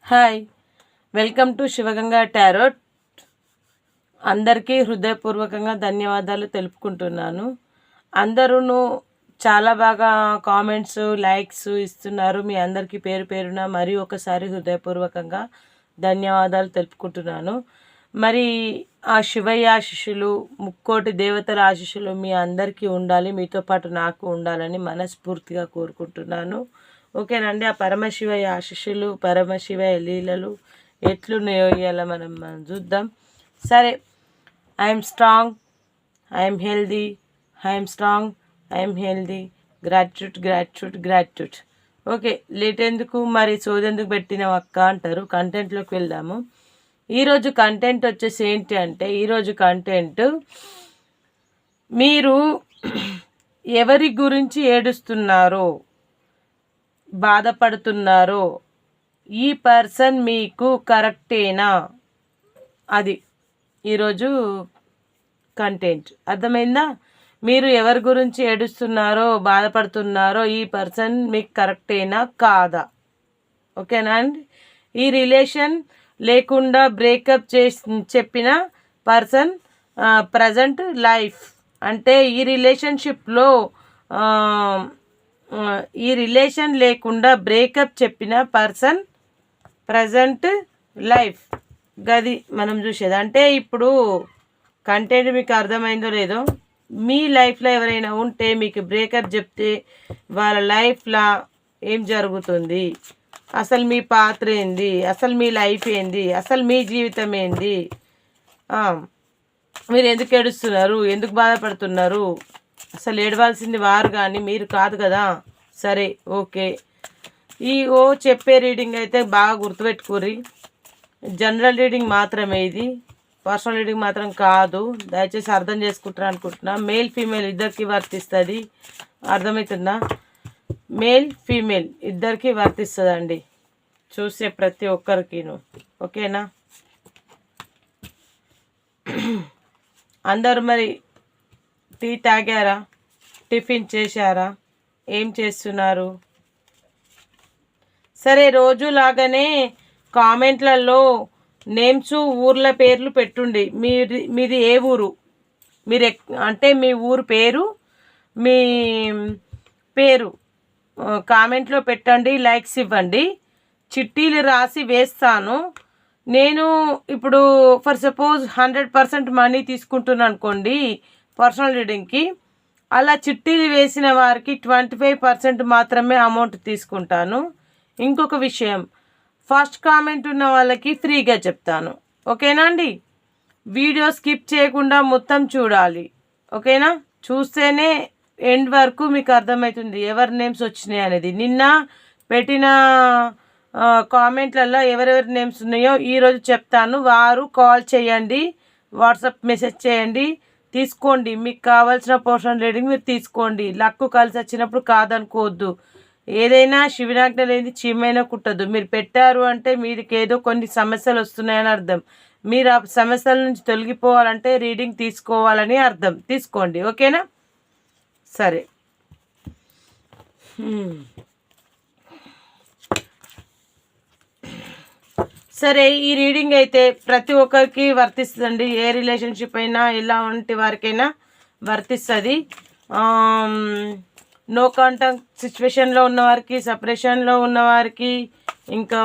Hi, welcome to Shivaganga tarot. అందరికీ హృదయపూర్వకంగా ధన్యవాదాలు తెలుపుకుంటున్నాను. అందరూ చాలా బాగా కామెంట్స్, లైక్స్ ఇస్తున్నారు. మీ అందరికీ పేరు పేరున మరి ఒకసారి హృదయపూర్వకంగా ధన్యవాదాలు తెలుపుకుంటున్నాను. మరి ఆ శివయ్య ఆశీస్సులు, ముక్కోటి దేవతల ఆశీస్సులు మీ అందరికీ ఉండాలి, మీతో పాటు నాకు ఉండాలని మనస్ఫూర్తిగా కోరుకుంటున్నాను. ఓకేనండి. ఆ పరమశివయ్య ఆశీస్సులు, పరమశివయ్య లీలలు ఎట్లున్నాయో ఇవాళ మనం చూద్దాం. సరే, I'm strong, I'm healthy, I'm strong, I'm healthy, gratitude gratitude gratitude. Okay, late ఎందుకు మరి, సోదెందుకు పెట్టిన అక్క అంటారు. కంటెంట్లోకి వెళ్దాము. ఈరోజు కంటెంట్ వచ్చేసి ఏంటి అంటే, ఈరోజు కంటెంట్ మీరు ఎవరి గురించి ఏడుస్తున్నారో, బాధపడుతున్నారో, ఈ పర్సన్ మీకు కరెక్టేనా, అది ఈరోజు కంటెంట్. అర్థమైందా? మీరు ఎవరి గురించి ఏడుస్తున్నారో, బాధపడుతున్నారో, ఈ పర్సన్ మీకు కరెక్టేనా కాదా? ఓకేనా అండి? ఈ రిలేషన్ లేకుండా బ్రేకప్ చెప్పిన పర్సన్ ప్రజెంట్ లైఫ్ అంటే ఈ రిలేషన్షిప్లో ఈ రిలేషన్ లేకుండా బ్రేకప్ చెప్పిన పర్సన్ ప్రజెంట్ లైఫ్ గది మనం చూసేది. అంటే ఇప్పుడు కంటెంట్ మీకు అర్థమైందో లేదో, మీ లైఫ్లో ఎవరైనా ఉంటే మీకు బ్రేకప్ చెప్తే వాళ్ళ లైఫ్లో ఏం జరుగుతుంది, అసలు మీ పాత్ర ఏంది, అసలు మీ లైఫ్ ఏంది, అసలు మీ జీవితం ఏంది, మీరు ఎందుకు ఏడుస్తున్నారు, ఎందుకు బాధపడుతున్నారు, అసలు ఏడవాల్సింది వారు కానీ మీరు కాదు కదా. సరే, ఓకే. చెప్పే రీడింగ్ అయితే బాగా గుర్తుపెట్టుకోర్రి. జనరల్ రీడింగ్ మాత్రమే ఇది, పర్సనల్ రీడింగ్ మాత్రం కాదు. దయచేసి అర్థం చేసుకుంటారు అనుకుంటున్నా. మేల్ ఫీమేల్ ఇద్దరికి వర్తిస్తుంది. అర్థమవుతుందా? మేల్ ఫీమేల్ ఇద్దరికి వర్తిస్తుందండి, చూసే ప్రతి ఒక్కరికిను. ఓకేనా? అందరు మరి టీ తాగారా, టిఫిన్ చేశారా, ఏం చేస్తున్నారు? సరే, రోజులాగానే కామెంట్లలో నేమ్స్, ఊర్ల పేర్లు పెట్టుండి. మీది ఏ ఊరు, మీరు అంటే మీ ఊరు పేరు, మీ పేరు కామెంట్లో పెట్టండి, లైక్స్ ఇవ్వండి. చిట్టీలు రాసి వేస్తాను. నేను ఇప్పుడు ఫర్ సపోజ్ 100% మనీ తీసుకుంటున్నాను అనుకోండి పర్సనల్ రీడింగ్కి. అలా చిట్టీలు వేసిన వారికి 25% మాత్రమే అమౌంట్ తీసుకుంటాను. ఇంకొక విషయం, ఫస్ట్ కామెంట్ ఉన్న వాళ్ళకి ఫ్రీగా చెప్తాను. ఓకేనా అండి? వీడియో స్కిప్ చేయకుండా మొత్తం చూడాలి. ఓకేనా? చూస్తేనే ఎండ్ వరకు మీకు అర్థమవుతుంది ఎవరి నేమ్స్ వచ్చినాయి అనేది. నిన్న పెట్టిన కామెంట్లలో ఎవరెవరి నేమ్స్ ఉన్నాయో ఈరోజు చెప్తాను. వారు కాల్ చేయండి, వాట్సాప్ మెసేజ్ చేయండి, తీసుకోండి. మీకు కావాల్సిన పోర్షన్ రీడింగ్ మీరు తీసుకోండి. లక్కు కలిసి వచ్చినప్పుడు కాదనుకోవద్దు. ఏదైనా శివనాజ్ఞ లేని చీమైనా కుట్టదు. మీరు పెట్టారు అంటే మీదికి ఏదో కొన్ని సమస్యలు వస్తున్నాయని అర్థం. మీరు ఆ సమస్యల నుంచి తొలగిపోవాలంటే రీడింగ్ తీసుకోవాలని అర్థం. తీసుకోండి. ఓకేనా? సరే, సరే. ఈ రీడింగ్ అయితే ప్రతి ఒక్కరికి వర్తిస్తుందండి. ఏ రిలేషన్షిప్ అయినా ఎలాంటి వారికైనా వర్తిస్తుంది. నో కాంటాక్ట్ సిచ్యువేషన్లో ఉన్నవారికి, సపరేషన్లో ఉన్నవారికి, ఇంకా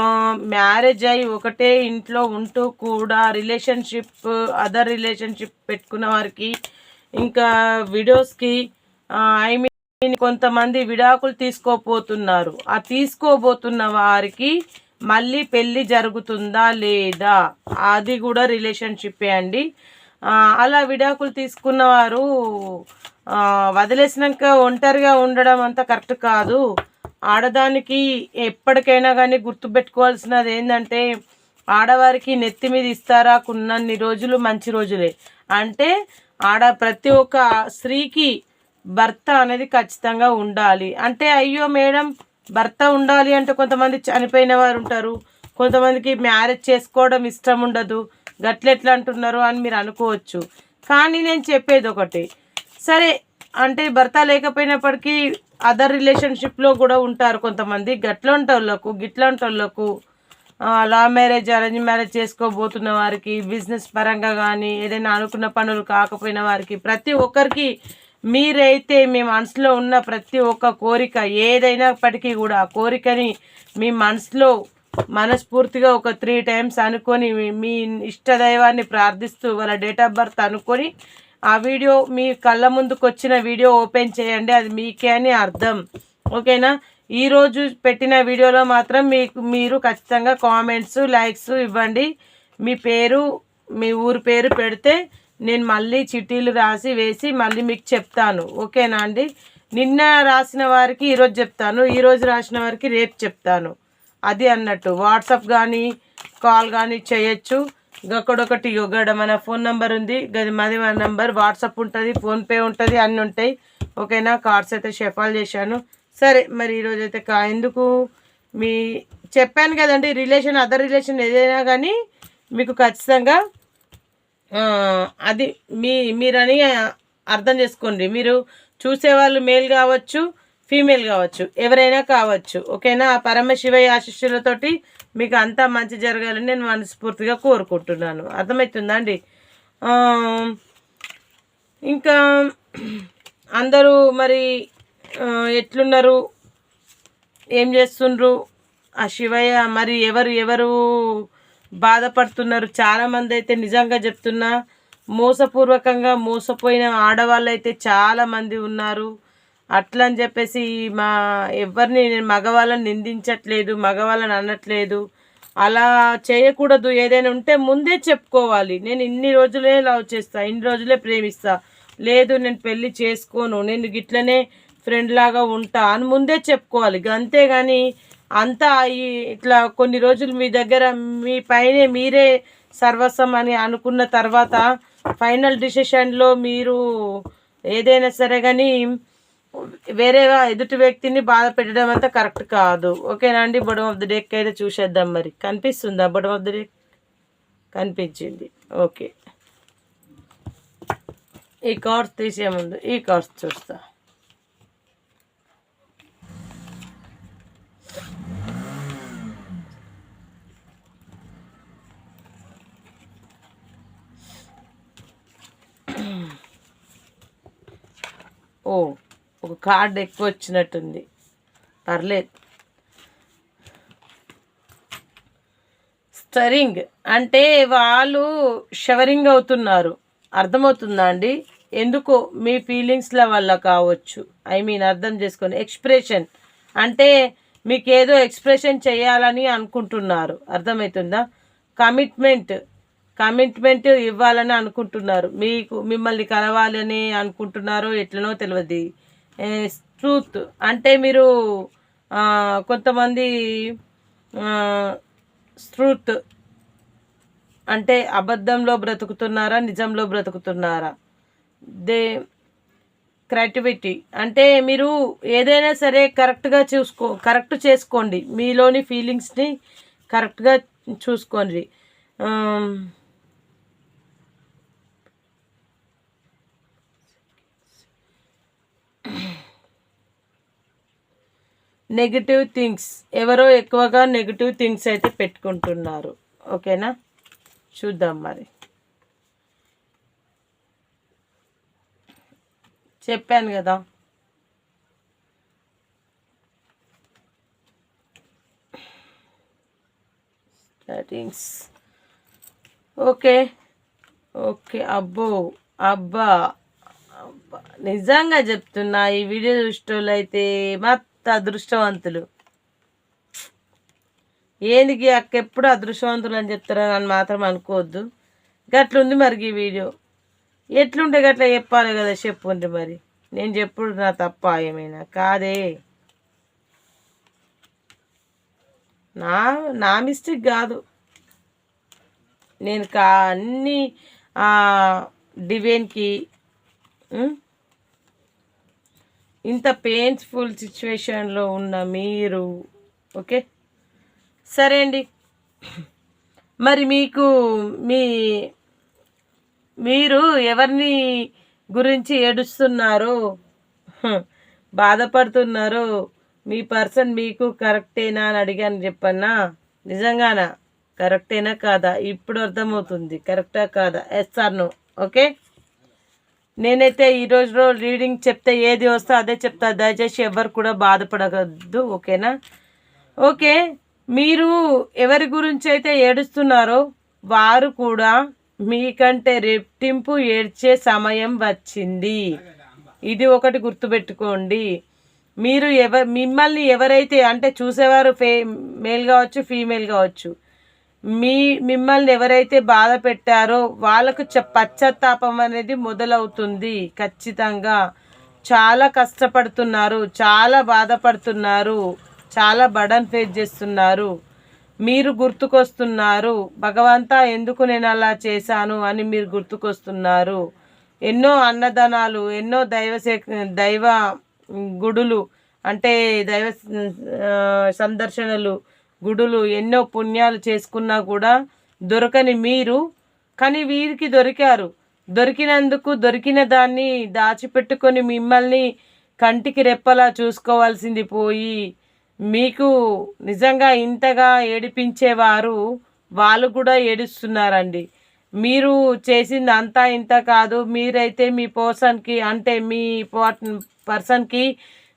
మ్యారేజ్ అయ్యి ఒకటే ఇంట్లో ఉంటూ కూడా రిలేషన్షిప్, అదర్ రిలేషన్షిప్ పెట్టుకున్న వారికి, ఇంకా విడోస్కి, ఐ మీన్ కొంతమంది విడాకులు తీసుకోబోతున్నారు. ఆ తీసుకోబోతున్న వారికి మళ్ళీ పెళ్ళి జరుగుతుందా లేదా, అది కూడా రిలేషన్షిప్పే అండి. అలా విడాకులు తీసుకున్న వారు వదిలేసినాక ఒంటరిగా ఉండడం అంత కరెక్ట్ కాదు. ఆడదానికి ఎప్పటికైనా కానీ గుర్తుపెట్టుకోవాల్సినది ఏంటంటే, ఆడవారికి నెత్తి మీద ఇస్తారా కొన్నన్ని రోజులు మంచి రోజులే. అంటే ప్రతి ఒక్క స్త్రీకి భర్త అనేది ఖచ్చితంగా ఉండాలి. అంటే అయ్యో మేడం, భర్త ఉండాలి అంటే కొంతమంది చనిపోయిన వారు ఉంటారు, కొంతమందికి మ్యారేజ్ చేసుకోవడం ఇష్టం ఉండదు, గట్లెట్లా అంటున్నారు అని మీరు అనుకోవచ్చు. కానీ నేను చెప్పేది ఒకటి, సరే అంటే భర్త లేకపోయినప్పటికీ అదర్ రిలేషన్షిప్లో కూడా ఉంటారు కొంతమంది. గట్లాంటోళ్ళకు లవ్ మ్యారేజ్ అరేంజ్ మ్యారేజ్ చేసుకోబోతున్న వారికి, బిజినెస్ పరంగా కానీ ఏదైనా అనుకున్న పనులు కాకపోయిన వారికి, ప్రతి ఒక్కరికి మీరైతే మీ మనసులో ఉన్న ప్రతి ఒక్క కోరిక ఏదైనప్పటికీ కూడా ఆ కోరికని మీ మనసులో మనస్ఫూర్తిగా ఒక 3 టైమ్స్ అనుకొని మీ ఇష్టదైవాన్ని ప్రార్థిస్తూ వాళ్ళ డేట్ ఆఫ్ బర్త్ అనుకొని ఆ వీడియో మీ కళ్ళ ముందుకు వచ్చిన వీడియో ఓపెన్ చేయండి. అది మీకే అని అర్థం. ఓకేనా? ఈరోజు పెట్టిన వీడియోలో మాత్రం మీరు ఖచ్చితంగా కామెంట్స్ లైక్స్ ఇవ్వండి. మీ పేరు మీ ఊరు పేరు పెడితే నేను మళ్ళీ చిట్టీలు రాసి వేసి మళ్ళీ మీకు చెప్తాను. ఓకేనా అండి? నిన్న రాసిన వారికి ఈరోజు చెప్తాను, ఈరోజు రాసిన వారికి రేపు చెప్తాను. అది అన్నట్టు వాట్సాప్ కానీ కాల్ కానీ చేయొచ్చు. ఒకటి గడ మన ఫోన్ నెంబర్ ఉంది, గది మన నెంబర్. వాట్సాప్ ఉంటుంది, ఫోన్పే ఉంటుంది, అన్నీ ఉంటాయి. ఓకేనా? కార్డ్స్ అయితే షఫాల్ చేశాను. సరే, మరి ఈరోజు అయితే ఎందుకు మీ చెప్పాను కదండి, రిలేషన్ అదర్ రిలేషన్ ఏదైనా కానీ మీకు ఖచ్చితంగా అది మీరని అర్థం చేసుకోండి. మీరు చూసేవాళ్ళు మేల్ కావచ్చు, ఫీమేల్ కావచ్చు, ఎవరైనా కావచ్చు. ఓకేనా? ఆ పరమశివయ్య ఆశీస్సులతోటి మీకు అంతా మంచి జరగాలని నేను మనస్ఫూర్తిగా కోరుకుంటున్నాను. అర్థమవుతుందా అండి? ఇంకా అందరూ మరి ఎట్లున్నారు, ఏం చేస్తుండ్రు? ఆ శివయ్య మరి ఎవరు బాధపడుతున్నారు? చాలామంది అయితే నిజంగా చెప్తున్నా మోసపూర్వకంగా మోసపోయిన ఆడవాళ్ళు అయితే చాలామంది ఉన్నారు. అట్లా అని చెప్పేసి ఎవరిని నేను మగవాళ్ళని నిందించట్లేదు, మగవాళ్ళని అనట్లేదు. అలా చేయకూడదు. ఏదైనా ఉంటే ముందే చెప్పుకోవాలి. నేను ఇన్ని రోజులే లవ్ చేస్తా, ఇన్ని రోజులే ప్రేమిస్తా, లేదు నేను పెళ్ళి చేసుకోను, నేను గిట్లనే ఫ్రెండ్ లాగా ఉంటా అని ముందే చెప్పుకోవాలి. అంతేగాని అంతా ఇట్లా కొన్ని రోజులు మీ దగ్గర మీ పైనే మీరే సర్వస్వం అని అనుకున్న తర్వాత ఫైనల్ డిసిషన్లో మీరు ఏదైనా సరే కానీ వేరేగా ఎదుటి వ్యక్తిని బాధ పెట్టడం అంతా కరెక్ట్ కాదు. ఓకేనా అండి? బొటమ్ ఆఫ్ ది డెక్ అయితే చూసేద్దాం. మరి కనిపిస్తుందా బొటమ్ ఆఫ్ ది డెక్? కనిపించింది. ఓకే, ఈ కార్డ్స్ తీసే ముందు ఈ కార్డ్స్ చూస్తా. ఓ, ఒక కార్డ్ ఎక్కువ వచ్చినట్టుంది, పర్లేదు. స్టరింగ్ అంటే వాళ్ళు షవరింగ్ అవుతున్నారు. అర్థమవుతుందా అండి? ఎందుకో మీ ఫీలింగ్స్ల వల్ల కావచ్చు. అర్థం చేసుకొని ఎక్స్ప్రెషన్ అంటే మీకు ఏదో ఎక్స్ప్రెషన్ చేయాలని అనుకుంటున్నారు. అర్థమవుతుందా? కమిట్మెంట్ ఇవ్వాలని అనుకుంటున్నారు. మిమ్మల్ని కలవాలని అనుకుంటున్నారో ఎట్లనో తెలియదు. ట్రూత్ అంటే మీరు కొంతమంది ట్రూత్ అంటే అబద్ధంలో బ్రతుకుతున్నారా, నిజంలో బ్రతుకుతున్నారా? క్రియేటివిటీ అంటే మీరు ఏదైనా సరే కరెక్ట్ చేసుకోండి. మీలోని ఫీలింగ్స్ని కరెక్ట్గా చూసుకోండి. నెగిటివ్ థింగ్స్ ఎవరో ఎక్కువగా నెగిటివ్ థింగ్స్ అయితే పెట్టుకుంటున్నారు. ఓకేనా? చూద్దాం మరి. చెప్పాను కదా, స్టార్టింగ్స్. ఓకే, అబ్బా నిజంగా చెప్తున్నా, ఈ వీడియో చూసేటోళ్ళు అయితే మొత్తం అదృష్టవంతులు. ఏందికి అక్క ఎప్పుడు అదృష్టవంతులు అని చెప్తారని అని మాత్రం అనుకోవద్దు. గట్లుంది మరి ఈ వీడియో. ఎట్లుంటే గట్లా చెప్పాలి కదా, చెప్పుంటే మరి. నేను చెప్పుడు నా తప్ప ఏమైనా కాదే, నా మిస్టేక్ కాదు. నేను అన్ని డివైన్కి ఇంత పెయిన్ఫుల్ సిచ్యువేషన్లో ఉన్న మీరు. ఓకే, సరే అండి. మరి మీరు ఎవరిని గురించి ఏడుస్తున్నారో, బాధపడుతున్నారో, మీ పర్సన్ మీకు కరెక్టేనా అని అడిగాను చెప్పన్నా. నిజంగానా? కరెక్టేనా కాదా? ఇప్పుడు అర్థమవుతుంది కరెక్టా కాదా? Yes or no. ఓకే, నేనైతే ఈరోజు రీడింగ్ చెప్తే ఏది వస్తే అదే చెప్తా. దయచేసి ఎవరు కూడా బాధపడవద్దు. ఓకేనా? ఓకే, మీరు ఎవరి గురించి అయితే ఏడుస్తున్నారో వారు కూడా మీకంటే రెట్టింపు ఏడ్చే సమయం వచ్చింది. ఇది ఒకటి గుర్తుపెట్టుకోండి. మీరు మిమ్మల్ని ఎవరైతే అంటే చూసేవారు మేల్ కావచ్చు, ఫీమేల్ కావచ్చు, మిమ్మల్ని ఎవరైతే బాధ పెట్టారో వాళ్ళకు పశ్చాత్తాపం అనేది మొదలవుతుంది ఖచ్చితంగా. చాలా కష్టపడుతున్నారు, చాలా బాధపడుతున్నారు, చాలా బర్డన్ ఫేస్ చేస్తున్నారు. మీరు గుర్తుకొస్తున్నారు. భగవంతా ఎందుకు నేను అలా చేశాను అని మీరు గుర్తుకొస్తున్నారు. ఎన్నో అన్నదానాలు, ఎన్నో దైవ గుడులు అంటే దైవ సందర్శనలు, గుడులు, ఎన్నో పుణ్యాలు చేసుకున్నా కూడా దొరకని మీరు కానీ వీరికి దొరికారు. దొరికినందుకు దొరికిన దాన్ని దాచిపెట్టుకొని మిమ్మల్ని కంటికి రెప్పలా చూసుకోవాల్సింది పోయి మీకు నిజంగా ఇంతగా ఏడిపించేవారు వాళ్ళు కూడా ఏడుస్తున్నారండి. మీరు చేసింది అంతా ఇంత కాదు. మీరైతే మీ పర్సన్కి అంటే మీ పర్సన్కి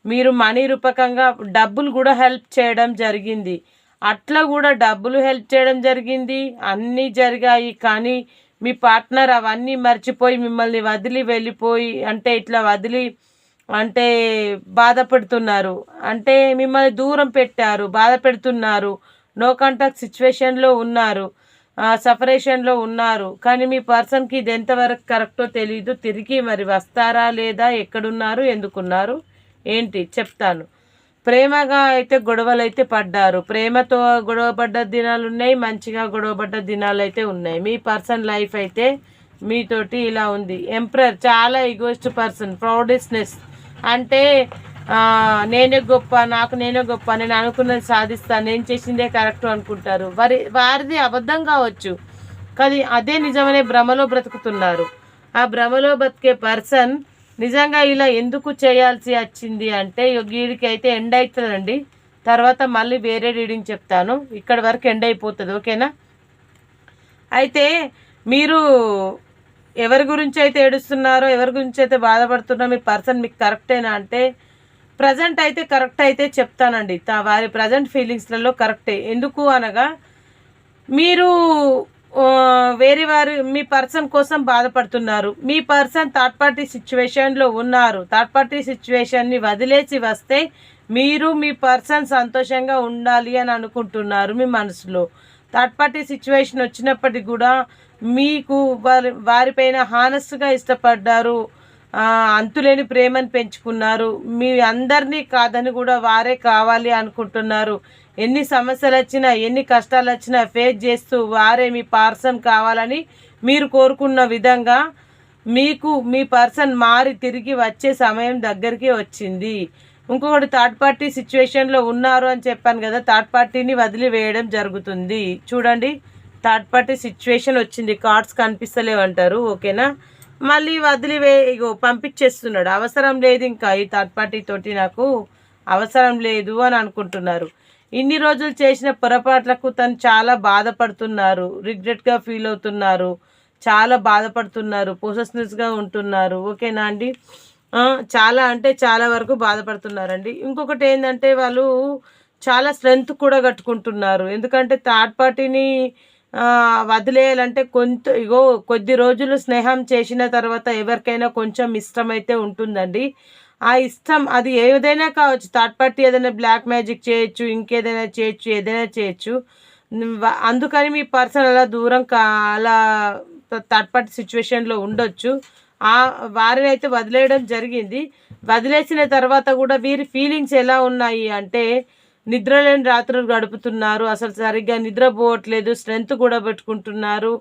మీరు మనీ రూపకంగా డబ్బులు కూడా హెల్ప్ చేయడం జరిగింది. అట్లా కూడా డబ్బులు హెల్ప్ చేయడం జరిగింది, అన్నీ జరిగాయి. కానీ మీ పార్ట్నర్ అవన్నీ మర్చిపోయి మిమ్మల్ని వదిలి వెళ్ళిపోయి అంటే ఇట్లా వదిలి అంటే బాధపడుతున్నారు. అంటే మిమ్మల్ని దూరం పెట్టారు, బాధ పెడుతున్నారు, నో కాంటాక్ట్ సిచ్యువేషన్లో ఉన్నారు, సపరేషన్లో ఉన్నారు. కానీ మీ పర్సన్కి ఇది ఎంతవరకు కరెక్టో తెలీదు. తిరిగి మరి వస్తారా లేదా, ఎక్కడున్నారు, ఎందుకున్నారు, ఏంటి చెప్తాను. ప్రేమగా అయితే గొడవలు అయితే పడ్డారు. ప్రేమతో గొడవపడ్డ దినాలు ఉన్నాయి, మంచిగా గొడవపడ్డ దినాలు అయితే ఉన్నాయి. మీ పర్సన్ లైఫ్ అయితే మీతోటి ఇలా ఉంది. ఎంపరర్ చాలా ఈగోయిస్ట్ పర్సన్, ప్రౌడెస్నెస్ అంటే నేనే గొప్ప, నాకు నేనే గొప్ప, నేను అనుకున్నది సాధిస్తాను, నేను చేసిందే కరెక్ట్ అనుకుంటారు. వారిది అబద్ధం కావచ్చు కానీ అదే నిజమనే భ్రమలో బ్రతుకుతున్నారు. ఆ భ్రమలో బతికే పర్సన్ నిజంగా ఇలా ఎందుకు చేయాల్సి వచ్చింది అంటే వీడికి అయితే ఎండ్ అవుతుందండి. తర్వాత మళ్ళీ వేరే రీడింగ్ చెప్తాను. ఇక్కడ వరకు ఎండ్ అయిపోతుంది. ఓకేనా? అయితే మీరు ఎవరి గురించి అయితే ఏడుస్తున్నారో, ఎవరి గురించి అయితే బాధపడుతున్నారో మీ పర్సన్ మీకు కరెక్టేనా అంటే ప్రజెంట్ అయితే కరెక్ట్ అయితే చెప్తానండి. వారి ప్రజెంట్ ఫీలింగ్స్లలో కరెక్టే. ఎందుకు అనగా మీరు వేరే వారు మీ పర్సన్ కోసం బాధపడుతున్నారు. మీ పర్సన్ థర్డ్ పార్టీ సిచ్యువేషన్లో ఉన్నారు. థర్డ్ పార్టీ సిచ్యువేషన్ని వదిలేసి వస్తే మీరు మీ పర్సన్ సంతోషంగా ఉండాలి అని అనుకుంటున్నారు మీ మనసులో. థర్డ్ పార్టీ సిచ్యువేషన్ వచ్చినప్పటికీ కూడా మీకు వారిపైన హానెస్ట్గా ఇష్టపడ్డారు, అంతులేని ప్రేమను పెంచుకున్నారు. మీ అందరినీ కాదని కూడా వారే కావాలి అనుకుంటున్నారు. ఎన్ని సమస్యలు వచ్చినా, ఎన్ని కష్టాలు వచ్చినా ఫేస్ చేస్తూ వారే మీ పర్సన్ కావాలని మీరు కోరుకున్న విధంగా మీకు మీ పర్సన్ మారి తిరిగి వచ్చే సమయం దగ్గరికి వచ్చింది. ఇంకొకటి థర్డ్ పార్టీ సిచ్యువేషన్లో ఉన్నారు అని చెప్పాను కదా, థర్డ్ పార్టీని వదిలివేయడం జరుగుతుంది. చూడండి, థర్డ్ పార్టీ సిచ్యువేషన్ వచ్చింది, కార్డ్స్ కనిపిస్తలేవంటారు. ఓకేనా? మళ్ళీ ఇగో పంపించేస్తున్నాడు. అవసరం లేదు, ఇంకా ఈ థర్డ్ పార్టీ తోటి నాకు అవసరం లేదు అని అనుకుంటున్నారు. ఇన్ని రోజులు చేసిన పొరపాట్లకు తను చాలా బాధపడుతున్నారు, రిగ్రెట్గా ఫీల్ అవుతున్నారు, చాలా బాధపడుతున్నారు, పొసెసివ్గా ఉంటున్నారు. ఓకేనా అండి? చాలా అంటే చాలా వరకు బాధపడుతున్నారండి. ఇంకొకటి ఏంటంటే వాళ్ళు చాలా స్ట్రెంగ్త్ కూడా కట్టుకుంటున్నారు. ఎందుకంటే థర్డ్ పార్టీని వదిలేయాలంటే కొద్ది రోజులు స్నేహం చేసిన తర్వాత ఎవరికైనా కొంచెం ఇష్టం అయితే ఉంటుందండి. ఆ ఇష్టం అది ఏదైనా కావచ్చు. థర్డ్ పార్టీ ఏదైనా బ్లాక్ మ్యాజిక్ చేయొచ్చు, ఇంకేదైనా చేయొచ్చు, ఏదైనా చేయొచ్చు. అందుకని మీ పర్సన్ అలా దూరం అలా థర్డ్ పార్టీ సిచ్యువేషన్లో ఉండొచ్చు. వారిని అయితే వదిలేయడం జరిగింది. వదిలేసిన తర్వాత కూడా వీరి ఫీలింగ్స్ ఎలా ఉన్నాయి అంటే నిద్రలేని రాత్రులు గడుపుతున్నారు, అసలు సరిగ్గా నిద్రపోవట్లేదు, స్ట్రెంగ్త్ కూడా పెట్టుకుంటున్నారు,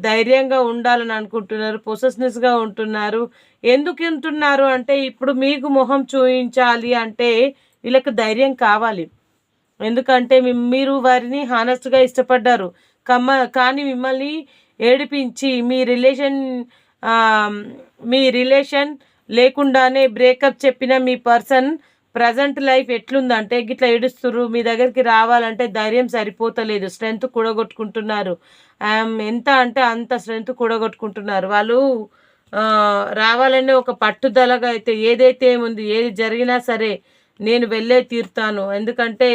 ధైర్యంగా ఉండాలని అనుకుంటున్నారు, పొసెసివ్గా ఉంటున్నారు. ఎందుకు ఉంటున్నారు అంటే ఇప్పుడు మీకు మొహం చూపించాలి అంటే వీళ్ళకి ధైర్యం కావాలి. ఎందుకంటే మీరు వారిని హానెస్ట్గా ఇష్టపడ్డారు కానీ మిమ్మల్ని ఏడిపించి మీ రిలేషన్ లేకుండానే బ్రేకప్ చెప్పిన మీ పర్సన్ ప్రజెంట్ లైఫ్ ఎట్లుందంటే గిట్లా ఏడుస్తుర్రు, మీ దగ్గరికి రావాలంటే ధైర్యం సరిపోతలేదు, స్ట్రెంత్ కూడగొట్టుకుంటున్నారు. ఎంత అంటే అంత స్ట్రెంత్ కూడగొట్టుకుంటున్నారు వాళ్ళు. రావాలనే ఒక పట్టుదలగా అయితే ఏదైతే ఏముంది, ఏది జరిగినా సరే నేను వెళ్ళే తీరుతాను, ఎందుకంటే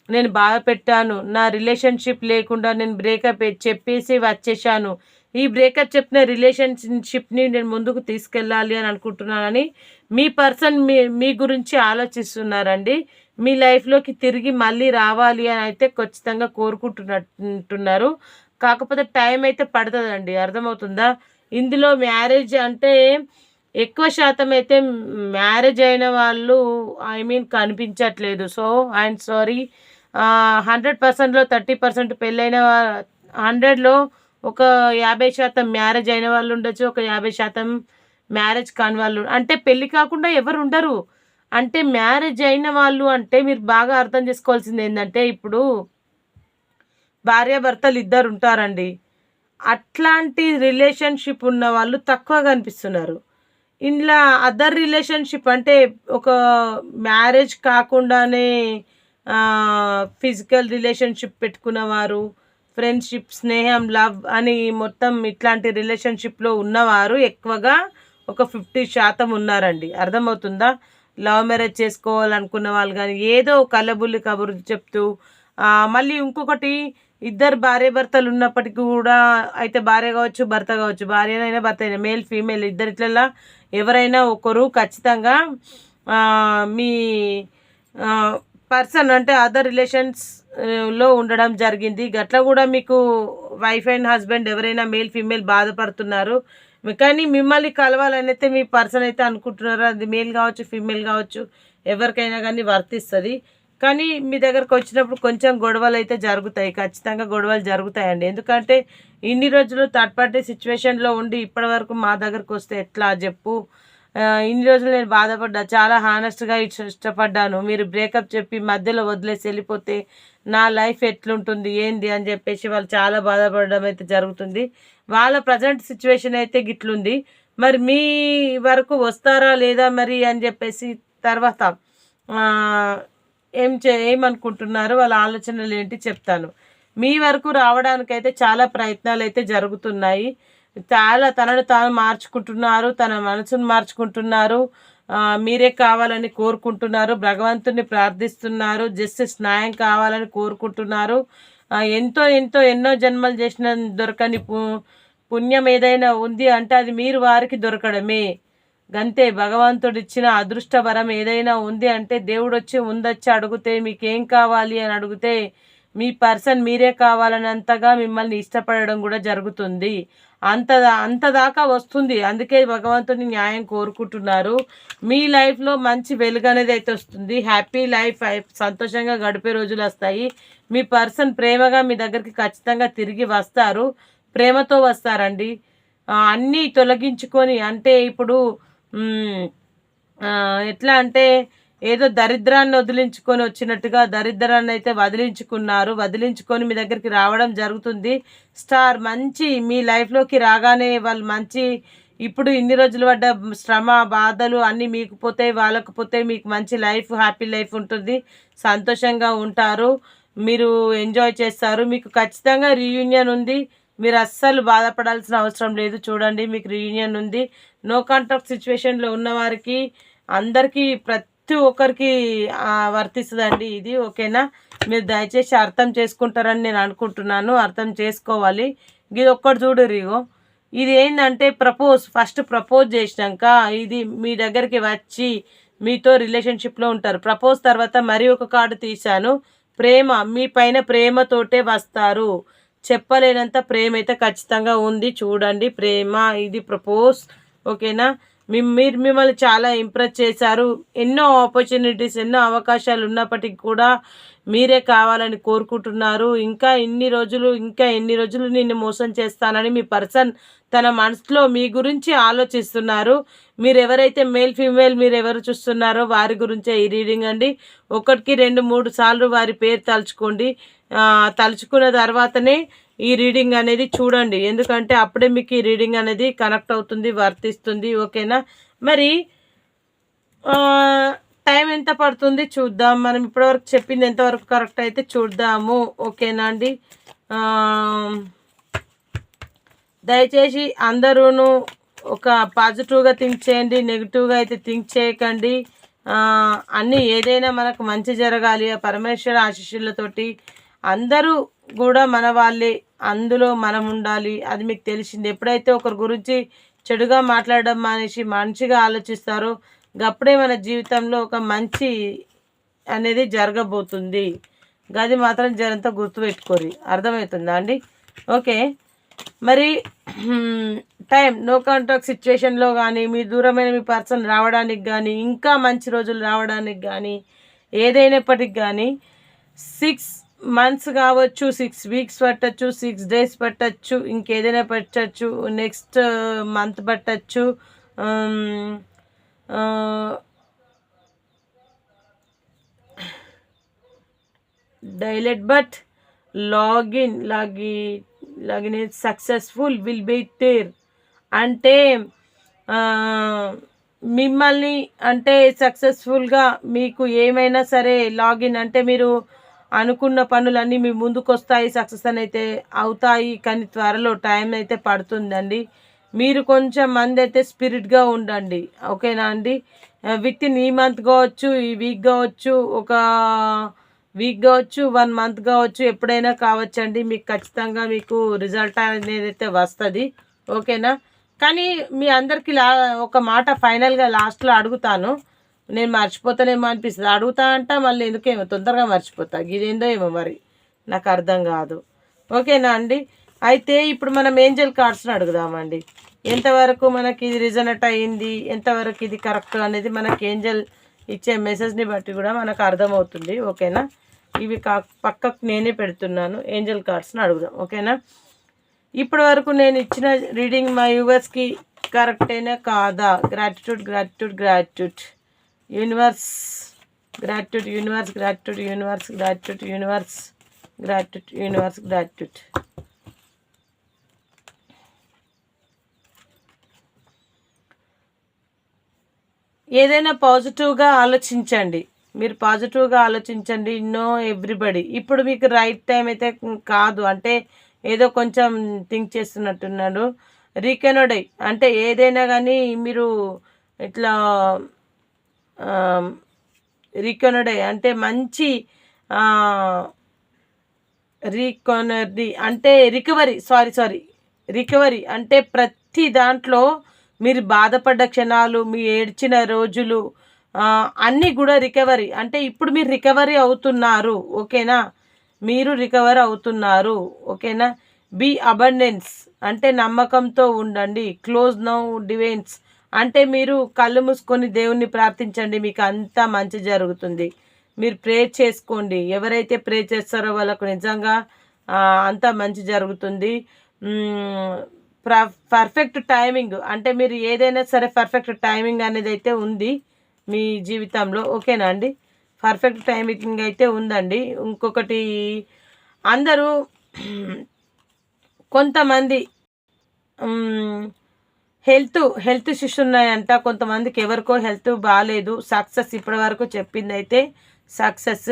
నేను బాధ పెట్టాను, నా రిలేషన్షిప్ లేకుండా నేను బ్రేకప్ చెప్పేసి వచ్చేసాను, ఈ బ్రేకప్ చెప్పిన రిలేషన్షిప్ని నేను ముందుకు తీసుకెళ్ళాలి అని అనుకుంటున్నానని మీ పర్సన్ మీ గురించి ఆలోచిస్తున్నారండి. మీ లైఫ్లోకి తిరిగి మళ్ళీ రావాలి అని అయితే ఖచ్చితంగా కోరుకుంటున్నట్టున్నారు. కాకపోతే టైం అయితే పడుతుందండి, అర్థమవుతుందా? ఇందులో మ్యారేజ్ అంటే ఎక్కువ శాతం అయితే మ్యారేజ్ అయిన వాళ్ళు కనిపించట్లేదు. So I'm sorry. 100%లో 30% పెళ్ళైన 100లో ఒక 50% మ్యారేజ్ అయిన వాళ్ళు ఉండొచ్చు, ఒక 50% మ్యారేజ్ కాని వాళ్ళు. అంటే పెళ్ళి కాకుండా ఎవరు ఉండరు. అంటే మ్యారేజ్ అయిన వాళ్ళు అంటే మీరు బాగా అర్థం చేసుకోవాల్సింది ఏంటంటే, ఇప్పుడు భార్యాభర్తలు ఇద్దరు ఉంటారండి, అట్లాంటి రిలేషన్షిప్ ఉన్న వాళ్ళు తక్కువ కనిపిస్తున్నారు. ఇందులో అదర్ రిలేషన్షిప్ అంటే ఒక మ్యారేజ్ కాకుండానే ఫిజికల్ రిలేషన్షిప్ పెట్టుకున్నవారు, ఫ్రెండ్షిప్, స్నేహం, లవ్ అని మొత్తం ఇట్లాంటి రిలేషన్షిప్లో ఉన్నవారు ఎక్కువగా ఒక 50% ఉన్నారండి, అర్థమవుతుందా? లవ్ మ్యారేజ్ చేసుకోవాలనుకున్న వాళ్ళు కానీ ఏదో కలబుల్లి కబుర్లు చెప్తూ మళ్ళీ ఇంకొకటి, ఇద్దరు భార్యాభర్తలు ఉన్నప్పటికీ కూడా, అయితే భార్య కావచ్చు భర్త కావచ్చు, భార్యనైనా భర్త అయినా, మేల్ ఫీమేల్ ఇద్దరిట్లలో ఎవరైనా ఒకరు ఖచ్చితంగా మీ పర్సన్ అంటే అదర్ రిలేషన్స్లో ఉండడం జరిగింది. గట్లా కూడా మీకు వైఫ్ అండ్ హస్బెండ్ ఎవరైనా మేల్ ఫీమేల్ బాధపడుతున్నారు, కానీ మిమ్మల్ని కలవాలని అయితే మీ పర్సన్ అయితే అనుకుంటున్నారు. అది మేల్ కావచ్చు ఫీమేల్ కావచ్చు, ఎవరికైనా కానీ వర్తిస్తుంది. కానీ మీ దగ్గరకు వచ్చినప్పుడు కొంచెం గొడవలు అయితే జరుగుతాయి, ఖచ్చితంగా గొడవలు జరుగుతాయండి. ఎందుకంటే ఇన్ని రోజులు థర్డ్ పార్టీ సిచ్యువేషన్లో ఉండి ఇప్పటి వరకు మా దగ్గరకు వస్తే ఎట్లా చెప్పు? ఇన్ని రోజులు నేను బాధపడ్డా, చాలా హానెస్ట్గా ఇష్టపడ్డాను, మీరు బ్రేకప్ చెప్పి మధ్యలో వదిలేసి వెళ్ళిపోతే నా లైఫ్ ఎట్లుంటుంది ఏంది అని చెప్పేసి వాళ్ళు చాలా బాధపడడం అయితే జరుగుతుంది. వాళ్ళ ప్రజెంట్ సిచ్యువేషన్ అయితే గిట్లుంది. మరి మీ వరకు వస్తారా లేదా మరి అని చెప్పేసి తర్వాత ఏమనుకుంటున్నారు, వాళ్ళ ఆలోచనలు ఏంటి చెప్తాను. మీ వరకు రావడానికైతే చాలా ప్రయత్నాలు అయితే జరుగుతున్నాయి. చాలా తనను తాను మార్చుకుంటున్నారు, తన మనసును మార్చుకుంటున్నారు, మీరే కావాలని కోరుకుంటున్నారు, భగవంతుని ప్రార్థిస్తున్నారు, జస్టిస్ న్యాయం కావాలని కోరుకుంటున్నారు. ఎంతో ఎంతో ఎన్నో జన్మలు చేసిన దొరకని పుణ్యం ఏదైనా ఉంది అంటే అది మీరు వారికి దొరకడమే. గంతే, భగవంతుడు ఇచ్చిన అదృష్ట వరం ఏదైనా ఉంది అంటే దేవుడు వచ్చి ముందొచ్చి అడిగితే మీకేం కావాలి అని అడిగితే మీ పర్సన్ మీరే కావాలనంతగా మిమ్మల్ని ఇష్టపడడం కూడా జరుగుతుంది. అంతదాకా వస్తుంది. అందుకే భగవంతుని న్యాయం కోరుకుంటున్నారు. మీ లైఫ్లో మంచి వెలుగు అనేది అయితే వస్తుంది, హ్యాపీ లైఫ్, సంతోషంగా గడిపే రోజులు వస్తాయి. మీ పర్సన్ ప్రేమగా మీ దగ్గరికి ఖచ్చితంగా తిరిగి వస్తారు, ప్రేమతో వస్తారండి. అన్నీ తొలగించుకొని, అంటే ఇప్పుడు ఎట్లా అంటే ఏదో దరిద్రాన్ని వదిలించుకొని వచ్చినట్టుగా దరిద్రాన్ని అయితే వదిలించుకొని మీ దగ్గరికి రావడం జరుగుతుంది. స్టార్ మంచి మీ లైఫ్లోకి రాగానే వాళ్ళు మంచి, ఇప్పుడు ఇన్ని రోజులు పడ్డ శ్రమ బాధలు అన్నీ మీకు పోతాయి, వాళ్ళకు పోతాయి, మీకు మంచి లైఫ్, హ్యాపీ లైఫ్ ఉంటుంది, సంతోషంగా ఉంటారు, మీరు ఎంజాయ్ చేస్తారు. మీకు ఖచ్చితంగా రీయూనియన్ ఉంది, మీరు అస్సలు బాధపడాల్సిన అవసరం లేదు. చూడండి, మీకు రీయూనియన్ ఉంది. నో కాంటాక్ట్ సిచ్యువేషన్లో ఉన్నవారికి అందరికీ ప్రతి ఒక్కరికి వర్తిస్తుందండి ఇది, ఓకేనా? మీరు దయచేసి అర్థం చేసుకుంటారని నేను అనుకుంటున్నాను, అర్థం చేసుకోవాలి. ఇది ఒక్కటి చూడు రీగో, ఇది ఏంటంటే ఫస్ట్ ప్రపోజ్ చేసినాక ఇది మీ దగ్గరికి వచ్చి మీతో రిలేషన్షిప్లో ఉంటారు. ప్రపోజ్ తర్వాత మరి ఒక కార్డు తీశాను, ప్రేమ, మీ పైన ప్రేమతోటే వస్తారు, చెప్పలేనంత ప్రేమ అయితే ఖచ్చితంగా ఉంది. చూడండి, ప్రేమ, ఇది ప్రపోజ్, ఓకేనా? మీరు మిమ్మల్ని చాలా ఇంప్రెస్ చేశారు. ఎన్నో ఆపర్చునిటీస్, ఎన్నో అవకాశాలు ఉన్నప్పటికీ కూడా మీరే కావాలని కోరుకుంటున్నారు. ఇంకా ఎన్ని రోజులు నిన్ను మోసం చేస్తానని మీ పర్సన్ తన మనసులో మీ గురించి ఆలోచిస్తున్నారు. మీరు ఎవరైతే మేల్ ఫీమేల్ మీరు ఎవరు చూస్తున్నారో వారి గురించే ఈ రీడింగ్ అండి. 1కి 2, 3 సార్లు వారి పేరు తలుచుకోండి. తలుచుకున్న తర్వాతనే ఈ రీడింగ్ అనేది చూడండి, ఎందుకంటే అప్పుడే మీకు ఈ రీడింగ్ అనేది కనెక్ట్ అవుతుంది, వర్తిస్తుంది, ఓకేనా? మరి టైం ఎంత పడుతుంది చూద్దాం. మనం ఇప్పటివరకు చెప్పింది ఎంతవరకు కరెక్ట్ అయితే చూద్దాము. ఓకేనా అండి? దయచేసి అందరూను ఒక పాజిటివ్గా థింక్ చేయండి, నెగిటివ్గా అయితే థింక్ చేయకండి. అన్నీ ఏదైనా మనకు మంచి జరగాలి ఆ పరమేశ్వర ఆశీస్సులతోటి. అందరూ కూడా మన వాళ్ళే, అందులో మనం ఉండాలి. అది మీకు తెలిసింది. ఎప్పుడైతే ఒకరి గురించి చెడుగా మాట్లాడడం మానేసి మంచిగా ఆలోచిస్తారో అప్పుడే మన జీవితంలో ఒక మంచి అనేది జరగబోతుంది. గది మాత్రం జరంతా గుర్తుపెట్టుకోరి. అర్థమవుతుందా అండి? ఓకే. మరి టైం నో కాంటాక్ట్ సిచ్యువేషన్లో కానీ, మీ దూరమైన మీ పర్సన్ రావడానికి కానీ, ఇంకా మంచి రోజులు రావడానికి కానీ, ఏదైనప్పటికి కానీ 6 months కావచ్చు, 6 weeks పట్టచ్చు, 6 days పట్టచ్చు, ఇంకేదైనా పట్టచ్చు, నెక్స్ట్ మంత్ పట్టచ్చు. డైలెట్ but login is successful will be there. అంటే మిమ్మల్ని అంటే సక్సెస్ఫుల్గా మీకు ఏమైనా సరే లాగిన్ అంటే మీరు అనుకున్న పనులన్నీ మీ ముందుకు వస్తాయి, సక్సెస్ అని అయితే అవుతాయి. కానీ త్వరలో టైం అయితే పడుతుందండి. మీరు కొంచెం మంది అయితే స్పిరిట్గా ఉండండి. ఓకేనా అండి? విత్ ఇన్ ఈ మంత్ కావచ్చు, ఈ వీక్ కావచ్చు, ఒక వీక్ కావచ్చు, 1 month కావచ్చు, ఎప్పుడైనా కావచ్చండి. మీకు ఖచ్చితంగా మీకు రిజల్ట్ అనేది అయితే వస్తుంది. ఓకేనా? కానీ మీ అందరికీ ఒక మాట ఫైనల్గా లాస్ట్లో అడుగుతాను. నేను మర్చిపోతానేమో అనిపిస్తుంది. అడుగుతా అంట మళ్ళీ ఎందుకేమో తొందరగా మర్చిపోతా. ఇదేందో ఏమో మరి నాకు అర్థం కాదు. ఓకేనా అండి? అయితే ఇప్పుడు మనం ఏంజల్ కార్డ్స్ని అడుగుదామండి. ఎంతవరకు మనకి ఇది రిజనెట్ అయ్యింది, ఎంతవరకు ఇది కరెక్ట్ అనేది మనకి ఏంజల్ ఇచ్చే మెసేజ్ని బట్టి కూడా మనకు అర్థమవుతుంది. ఓకేనా? ఇవి పక్కకు నేనే పెడుతున్నాను. ఏంజల్ కార్డ్స్ని అడుగుదాం. ఓకేనా? ఇప్పటి వరకు నేను ఇచ్చిన రీడింగ్ మా వ్యూవర్స్కి కరెక్టేనా కాదా? Gratitude gratitude gratitude universe, gratitude universe, gratitude universe, gratitude universe, gratitude universe, gratitude. ఏదైనా పాజిటివ్గా ఆలోచించండి. మీరు పాజిటివ్గా ఆలోచించండి. No everybody. ఇప్పుడు మీకు రైట్ టైం అయితే కాదు. అంటే ఏదో కొంచెం థింక్ చేస్తున్నట్టున్నాడు. రీకెనోడై అంటే ఏదైనా కానీ మీరు ఇట్లా రీకెనోడై అంటే మంచి రీకొనరీ అంటే రికవరీ అంటే ప్రతి దాంట్లో మీరు బాధపడ్డ క్షణాలు, మీ ఏడ్చిన రోజులు అన్నీ కూడా రికవరీ. అంటే ఇప్పుడు మీరు రికవరీ అవుతున్నారు. ఓకేనా? మీరు రికవర్ అవుతున్నారు. ఓకేనా? బీ అబండెన్స్ అంటే నమ్మకంతో ఉండండి. క్లోజ్ నౌ డివైన్స్ అంటే మీరు కళ్ళు మూసుకొని దేవుణ్ణి ప్రార్థించండి. మీకు అంతా మంచి జరుగుతుంది. మీరు ప్రే చేసుకోండి. ఎవరైతే ప్రే చేస్తారో వాళ్ళకు నిజంగా అంతా మంచి జరుగుతుంది. పర్ఫెక్ట్ టైమింగ్ అంటే మీరు ఏదైనా సరే పర్ఫెక్ట్ టైమింగ్ అనేది అయితే ఉంది మీ జీవితంలో. ఓకేనా అండి? పర్ఫెక్ట్ టైమింగ్ అయితే ఉందండి. ఇంకొకటి అందరూ కొంతమంది హెల్త్ ఇష్యూస్ ఉన్నాయంట. కొంతమందికి ఎవరికో హెల్త్ బాగాలేదు. సక్సెస్ ఇప్పటి వరకు చెప్పింది అయితే సక్సెస్.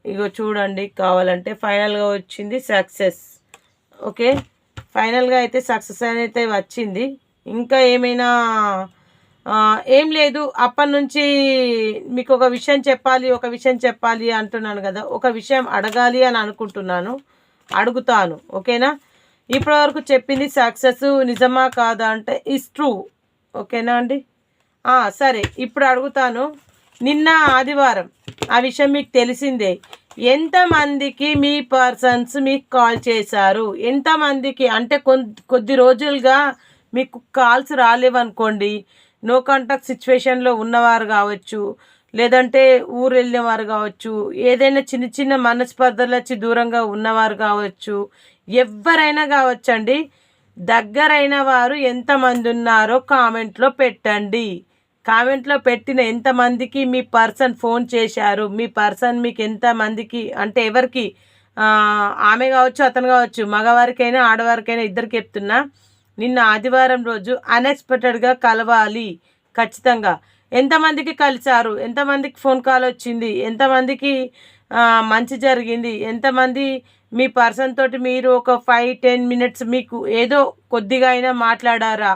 ఇగో చూడండి కావాలంటే ఫైనల్గా వచ్చింది సక్సెస్. ఓకే, ఫైనల్గా అయితే సక్సెస్ అయితే వచ్చింది. ఇంకా ఏమైనా ఏం లేదు. అప్పటి నుంచి మీకు ఒక విషయం చెప్పాలి అంటున్నాను కదా. ఒక విషయం అడగాలి అని అనుకుంటున్నాను, అడుగుతాను. ఓకేనా? ఇప్పటివరకు చెప్పింది సక్సెస్ నిజమా కాదా అంటే ఇస్ ట్రూ. ఓకేనా అండి? సరే, ఇప్పుడు అడుగుతాను. నిన్న ఆదివారం ఆ విషయం మీకు తెలిసిందే. ఎంతమందికి మీ పర్సన్స్ మీకు కాల్ చేశారు? ఎంతమందికి అంటే కొద్ది రోజులుగా మీకు కాల్స్ రాలేవనుకోండి. నో కాంటాక్ట్ సిచ్యువేషన్లో ఉన్నవారు కావచ్చు, లేదంటే ఊరు వెళ్ళినవారు కావచ్చు, ఏదైనా చిన్న చిన్న మనస్పర్ధలు వచ్చి దూరంగా ఉన్నవారు కావచ్చు, ఎవరైనా కావచ్చండి. దగ్గరైన వారు ఎంతమంది ఉన్నారో కామెంట్లో పెట్టండి. కామెంట్లో పెట్టిన ఎంతమందికి మీ పర్సన్ ఫోన్ చేశారు, మీ పర్సన్ మీకు ఎంతమందికి అంటే ఎవరికి, ఆమె కావచ్చు అతను కావచ్చు, మగవారికైనా ఆడవారికైనా ఇద్దరికి చెప్తున్నా. నిన్న ఆదివారం రోజు అన్ఎక్స్పెక్టెడ్గా కలవాలి ఖచ్చితంగా. ఎంతమందికి కలిసారు, ఎంతమందికి ఫోన్ కాల్ వచ్చింది, ఎంతమందికి మంచి జరిగింది, ఎంతమంది మీ పర్సన్ తోటి మీరు ఒక 5-10 మినిట్స్ మీకు ఏదో కొద్దిగా అయినా మాట్లాడారా,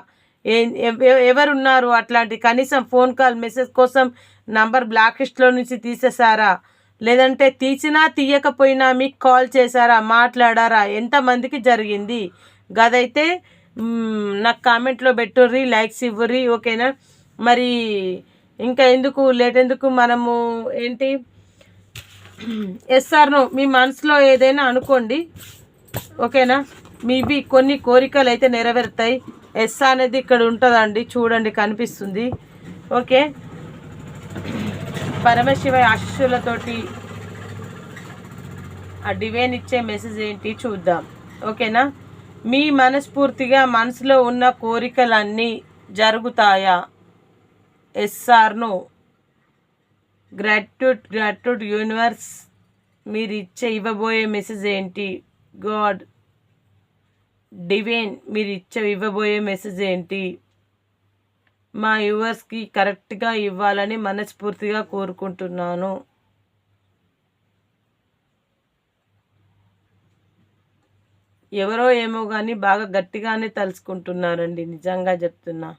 ఎవరున్నారు అట్లాంటి కనీసం ఫోన్ కాల్ మెసేజ్ కోసం నంబర్ బ్లాక్ లిస్ట్లో నుంచి తీసేసారా, లేదంటే తీసినా తీయకపోయినా మీకు కాల్ చేశారా, మాట్లాడారా, ఎంతమందికి జరిగింది గదైతే నాకు కామెంట్లో పెట్టుర్రి, లైక్స్ ఇవ్వరి. ఓకేనా? మరి ఇంకా ఎందుకు లేట్ ఎందుకు, మనము ఏంటి ఎస్ఆర్నో మీ మనసులో ఏదైనా అనుకోండి. ఓకేనా? మీవి కొన్ని కోరికలు అయితే నెరవేరుతాయి. ఎస్ అనేది ఇక్కడ ఉంటుందండి, చూడండి కనిపిస్తుంది. ఓకే, పరమశివ ఆశీస్సులతోటి ఆ డివైన్ ఇచ్చే మెసేజ్ ఏంటి చూద్దాం. ఓకేనా? మీ మనస్ఫూర్తిగా మనసులో ఉన్న కోరికలన్నీ జరుగుతాయా? Yes or no? Gratitude universe మీరు ఇవ్వబోయే మెసేజ్ ఏంటి? గాడ్ డివైన్ మీరు ఇవ్వబోయే మెసేజ్ ఏంటి? మా వ్యూవర్స్కి కరెక్ట్గా ఇవ్వాలని మనస్ఫూర్తిగా కోరుకుంటున్నాను. ఎవరో ఏమో కానీ బాగా గట్టిగానే తలుచుకుంటున్నారండి, నిజంగా చెప్తున్నా.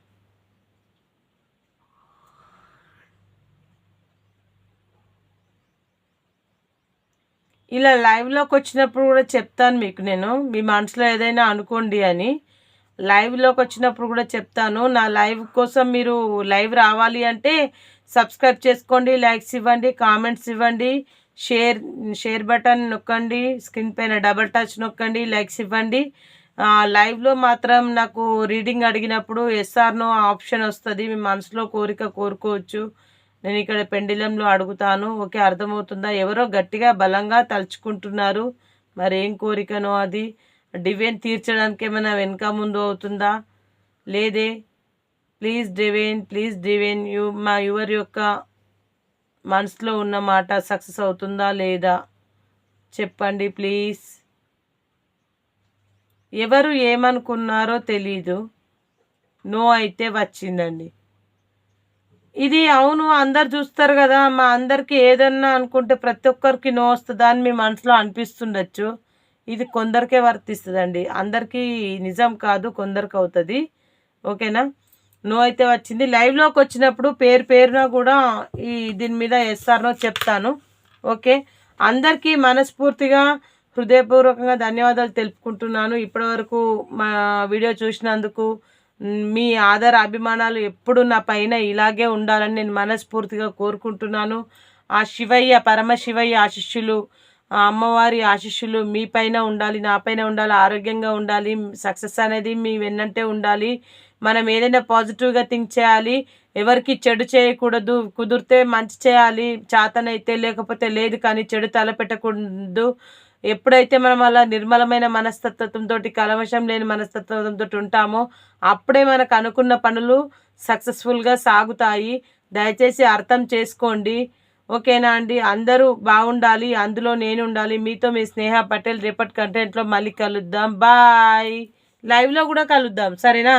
ఇలా లైవ్లోకి వచ్చినప్పుడు కూడా చెప్తాను మీకు, నేను మీ మనసులో ఏదైనా అనుకోండి అని లైవ్లోకి వచ్చినప్పుడు కూడా చెప్తాను. నా లైవ్ కోసం మీరు లైవ్ రావాలి అంటే సబ్స్క్రైబ్ చేసుకోండి, లైక్స్ ఇవ్వండి, కామెంట్స్ ఇవ్వండి, షేర్ బటన్ నొక్కండి, స్క్రీన్ పైన డబల్ టచ్ నొక్కండి, లైక్స్ ఇవ్వండి. లైవ్లో మాత్రం నాకు రీడింగ్ అడిగినప్పుడు ఎస్ఆర్నో ఆప్షన్ వస్తుంది. మీ మనసులో కోరిక కోరుకోవచ్చు. నేను ఇక్కడ పెండిలంలో అడుగుతాను. ఓకే, అర్థమవుతుందా? ఎవరో గట్టిగా బలంగా తలుచుకుంటున్నారు. మరి ఏం కోరికనో అది డివైన్ తీర్చడానికి ఏమైనా వెనుక ముందు అవుతుందా? లేదే. ప్లీజ్ డివైన్ మా యువర్ యొక్క మనసులో ఉన్న మాట సక్సెస్ అవుతుందా లేదా చెప్పండి ప్లీజ్. ఎవరు ఏమనుకున్నారో తెలీదు, నో అయితే వచ్చిందండి. ఇది అవును, అందరు చూస్తారు కదా, మా అందరికి ఏదన్నా అనుకుంటే ప్రతి ఒక్కరికి నో వస్తుందా అని మీ మనసులో అనిపిస్తుండొచ్చు. ఇది కొందరికే వర్తిస్తుందండి, అందరికీ నిజం కాదు, కొందరికి అవుతుంది. ఓకేనా? నో అయితే వచ్చింది. లైవ్లోకి వచ్చినప్పుడు పేరున కూడా ఈ దీని మీద ఎస్ఆర్నో చెప్తాను. ఓకే, అందరికీ మనస్ఫూర్తిగా హృదయపూర్వకంగా ధన్యవాదాలు తెలుపుకుంటున్నాను. ఇప్పటివరకు మా వీడియో చూసినందుకు మీ ఆదర అభిమానాలు ఎప్పుడు నా పైన ఇలాగే ఉండాలని నేను మనస్ఫూర్తిగా కోరుకుంటున్నాను. ఆ శివయ్య పరమశివయ్య ఆశీస్సులు, ఆ అమ్మవారి ఆశీస్సులు మీ పైన ఉండాలి, నా పైన ఉండాలి, ఆరోగ్యంగా ఉండాలి, సక్సెస్ అనేది మీ వెన్నంటే ఉండాలి. మనం ఏదైనా పాజిటివ్గా థింక్ చేయాలి, ఎవరికి చెడు చేయకూడదు, కుదిరితే మంచి చేయాలి, చేతనైతే, లేకపోతే లేదు, కానీ చెడు తలపెట్టకూడదు. ఎప్పుడైతే మనం అలా నిర్మలమైన మనస్తత్వంతో, కలవశం లేని మనస్తత్వంతో ఉంటామో అప్పుడే మనకు అనుకున్న పనులు సక్సెస్ఫుల్గా సాగుతాయి. దయచేసి అర్థం చేసుకోండి. ఓకేనా అండి? అందరూ బాగుండాలి, అందులో నేను ఉండాలి. మీతో మీ స్నేహ పటేల్. రేపటి కంటెంట్లో మళ్ళీ కలుద్దాం. బాయ్. లైవ్లో కూడా కలుద్దాం, సరేనా?